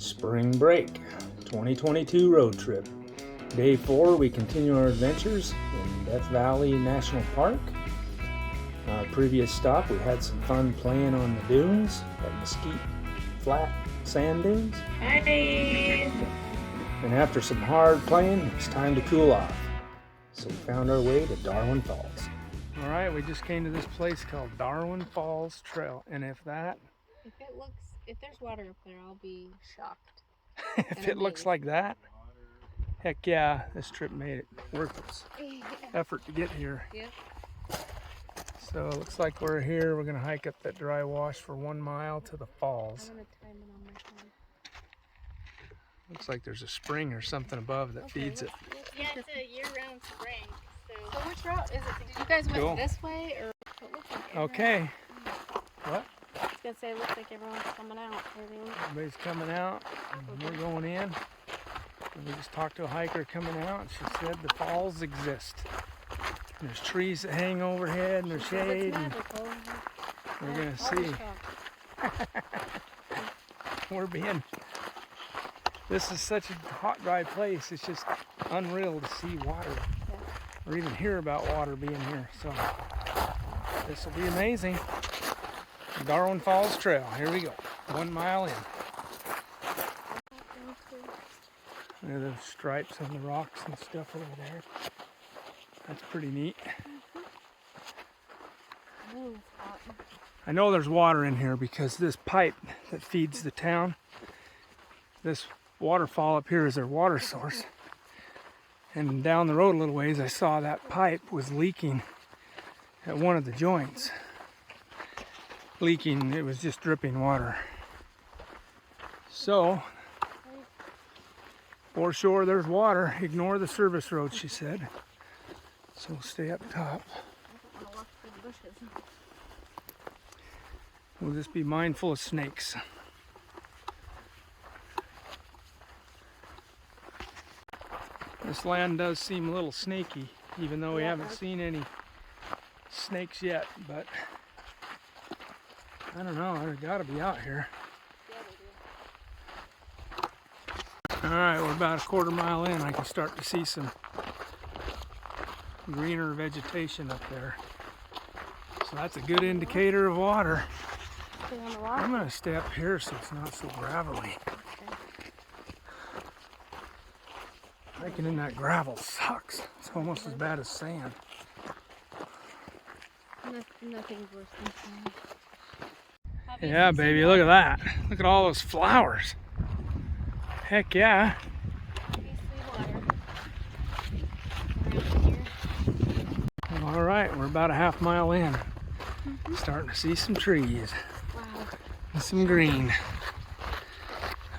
Spring break, 2022 road trip. Day 4, we continue our adventures in Death Valley National Park. Our previous stop, we had some fun playing on the dunes at Mesquite Flat Sand Dunes. Hi. And after some hard playing, it's time to cool off. So we found our way to Darwin Falls. All right, we just came to this place called Darwin Falls Trail, and if there's water up there, I'll be shocked. if it looks like that, heck yeah, this trip made it worth its effort to get here. Yep. So it looks like we're here. We're gonna hike up that dry wash for 1 mile to the falls. I'm gonna time it on my phone. Looks like there's a spring or something above that feeds it. Yeah, it's a year-round spring. So which route is it? Did you guys went this way, or it looks like okay. What? I was gonna say, it looks like everyone's coming out. Everybody's coming out, and we're going in. And we just talked to a hiker coming out, and she said the falls exist. And there's trees that hang overhead, and there's shade. And we're gonna see. This is such a hot, dry place. It's just unreal to see water, or even hear about water being here. So this will be amazing. Darwin Falls Trail. Here we go. 1 mile in. Look at the stripes on the rocks and stuff over there. That's pretty neat. I know there's water in here because this pipe that feeds the town, this waterfall up here is their water source. And down the road a little ways, I saw that pipe was leaking at one of the joints. It was just dripping water. So, foreshore there's water. Ignore the service road, she said. So stay up top. We'll just be mindful of snakes. This land does seem a little snaky, even though we haven't seen any snakes yet, but I don't know, they've got to be out here. Alright, we're about a 1/4 mile in. I can start to see some greener vegetation up there. So that's a good indicator of water. I'm going to stay up here so it's not so gravelly. Hiking in that gravel sucks. It's almost as bad as sand. Nothing's worse than sand. Yeah, baby, look at that. Look at all those flowers. Heck yeah. All right, we're about a 1/2 mile in. Starting to see some trees. Wow. And some green.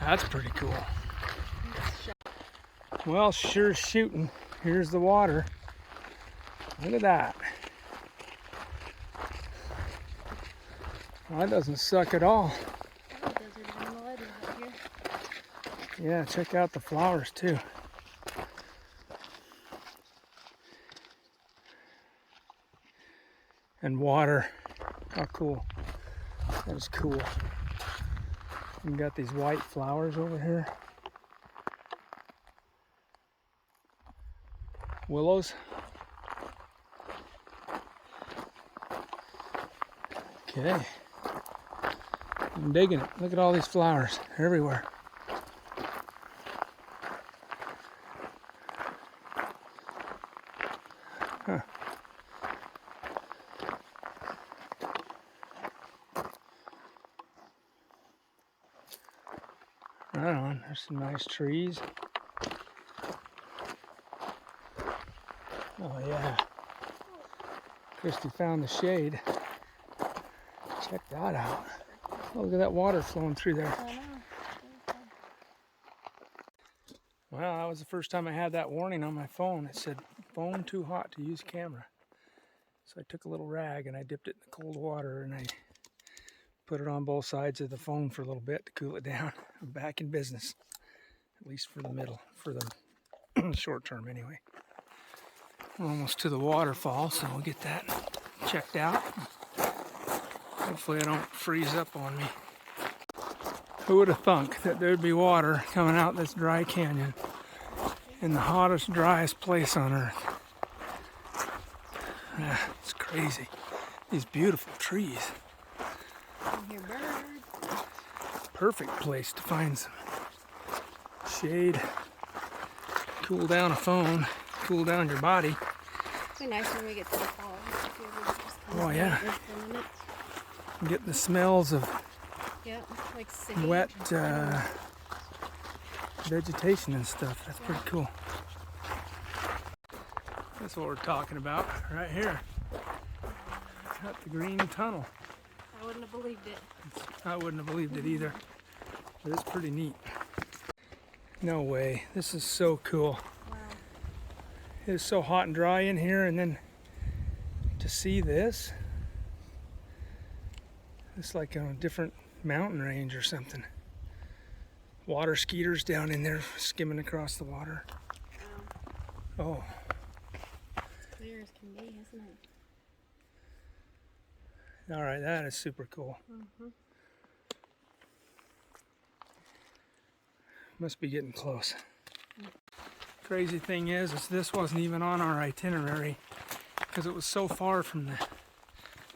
That's pretty cool. Well, sure shooting. Here's the water. Look at that. Well, that doesn't suck at all. Yeah, check out the flowers too. And water. How cool. That is cool. We got these white flowers over here. Willows. Okay. I'm digging it. Look at all these flowers. They're everywhere. Huh. Right on. There's some nice trees. Oh yeah. Christy found the shade. Check that out. Oh, look at that water flowing through there. Well, that was the first time I had that warning on my phone. It said, phone too hot to use camera. So I took a little rag and I dipped it in the cold water and I put it on both sides of the phone for a little bit to cool it down. I'm back in business, at least for the short term anyway. We're almost to the waterfall, so we'll get that checked out. Hopefully I don't freeze up on me. Who would have thunk that there'd be water coming out this dry canyon in the hottest, driest place on earth? Ah, it's crazy. These beautiful trees. I hear birds. Perfect place to find some shade, cool down a phone, cool down your body. It'd be nice when we get to the falls. If we were just kind Oh, of yeah. there for a minute. Get the smells of Yeah, like sage. wet vegetation and stuff. That's pretty cool. That's what we're talking about right here. Got the green tunnel. I wouldn't have believed it. I wouldn't have believed it either, but it's pretty neat. No way. This is so cool. Wow. It is so hot and dry in here, and then to see this, it's like on a different mountain range or something. Water skeeters down in there skimming across the water. Wow. Oh, Clear as can be, isn't it? all right, that is super cool. Mm-hmm. Must be getting close. Crazy thing is this wasn't even on our itinerary because it was so far from the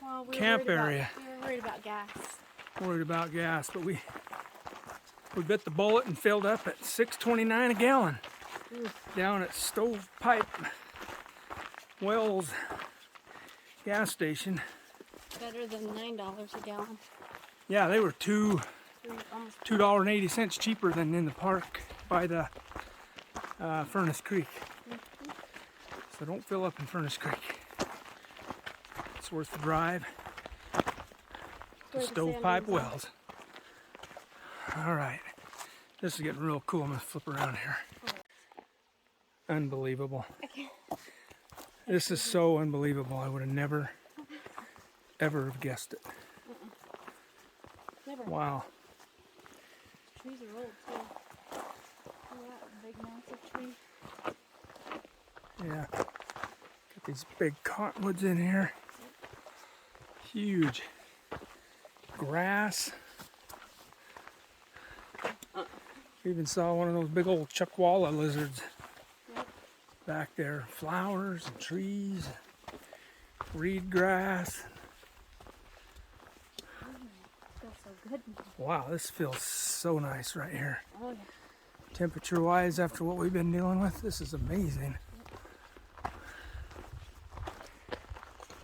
Well, we camp were area. We were worried about gas. Worried about gas, but we bit the bullet and filled up at $6.29 a gallon down at Stovepipe Wells gas station. Better than $9 a gallon. Yeah, they were Almost $2.80 cheaper than in the park by the Furnace Creek. So don't fill up in Furnace Creek. It's worth the drive to Stovepipe Wells. All right, this is getting real cool. I'm gonna flip around here. Unbelievable. This is so unbelievable. I would have never, ever have guessed it. Never. Wow. Trees are old too. Look at that big massive tree. Yeah. Got these big cottonwoods in here. Huge. Grass. We even saw one of those big old chuckwalla lizards back there. Flowers and trees, reed grass. Feels so good. Wow, this feels so nice right here. Oh yeah. Temperature wise, after what we've been dealing with, this is amazing.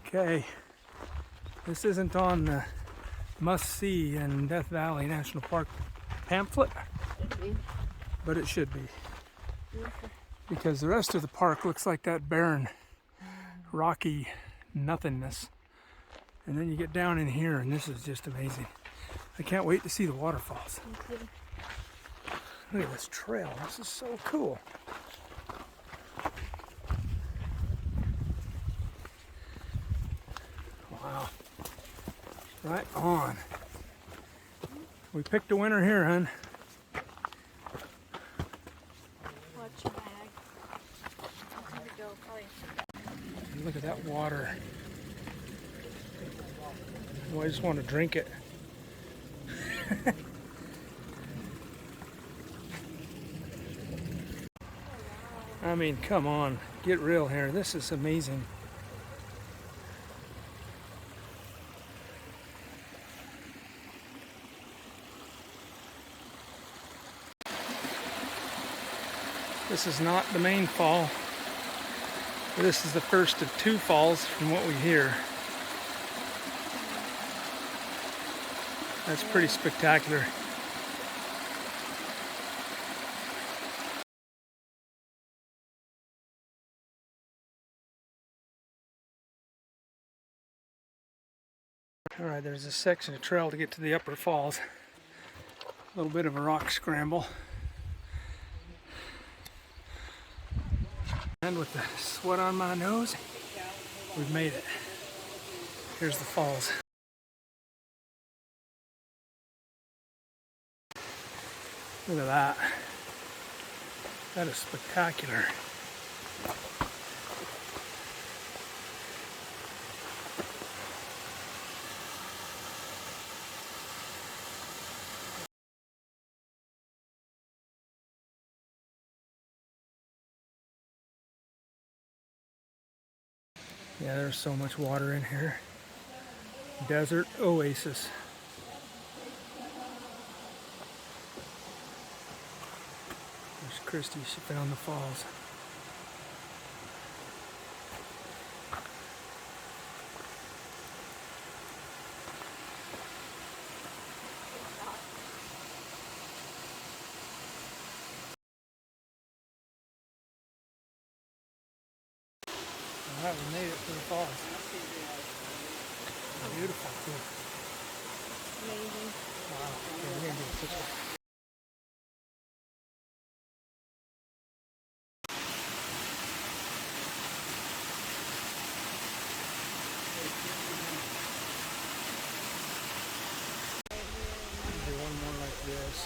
Okay, this isn't on the must-see in Death Valley National Park pamphlet, but it should be. Because the rest of the park looks like that barren, rocky nothingness. And then you get down in here and this is just amazing. I can't wait to see the waterfalls. Look at this trail, this is so cool. Wow, right on. We picked a winner here, hun. Watch your bag. Here we go, probably. Look at that water. Oh, I just want to drink it. I mean, come on, get real here. This is amazing. This is not the main fall. This is the first of two falls from what we hear. That's pretty spectacular. Alright, there's a section of trail to get to the upper falls. A little bit of a rock scramble. And with the sweat on my nose, we've made it. Here's the falls. Look at that. That is spectacular. Yeah, there's so much water in here. Desert Oasis. There's Christy, she found the falls. Alright, we made it to the falls. Beautiful too. Amazing. Wow. Okay, we're gonna do a picture. Do one more like this.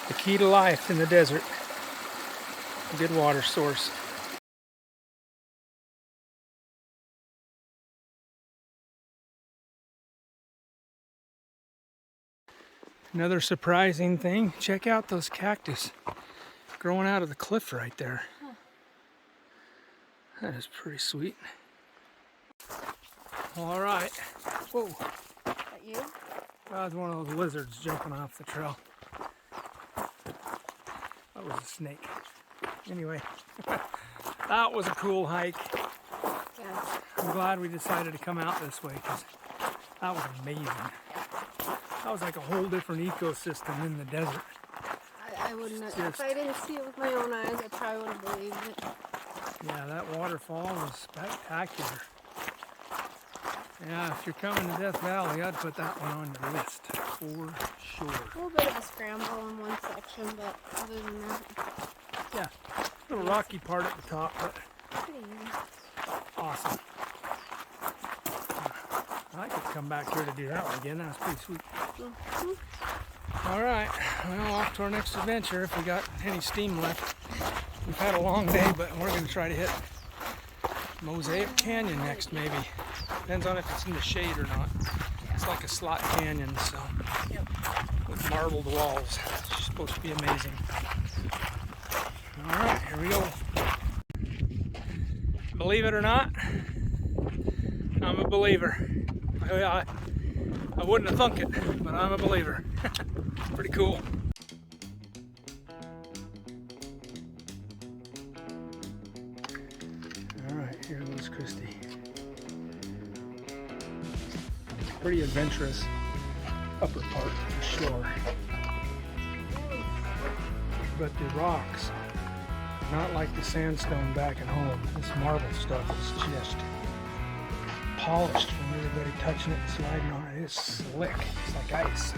The key to life in the desert. A good water source. Another surprising thing, check out those cactus growing out of the cliff right there. Huh. That is pretty sweet. All right. Whoa. Is that you? That was one of those lizards jumping off the trail. That was a snake. Anyway, that was a cool hike. Yes. I'm glad we decided to come out this way because that was amazing. That was like a whole different ecosystem in the desert. I wouldn't have, if I didn't see it with my own eyes, I probably wouldn't have believed it. Yeah, that waterfall was spectacular. Yeah, if you're coming to Death Valley, I'd put that one on your list for sure. A little bit of a scramble in one section, but other than that, Yeah, a little rocky part at the top, but pretty easy. awesome. I could come back here to do that one again. That was pretty sweet. All right, well, off to our next adventure if we got any steam left. We've had a long day, but we're going to try to hit Mosaic Canyon next, maybe. Depends on if it's in the shade or not. It's like a slot canyon, so with marbled walls. It's supposed to be amazing. All right, here we go. Believe it or not, I'm a believer. I wouldn't have thunk it, but I'm a believer. Pretty cool. All right, here goes Christy. Pretty adventurous upper part for sure. But the rocks, not like the sandstone back at home. This marble stuff is just polished from everybody touching it and sliding on it. It's slick. It's like ice.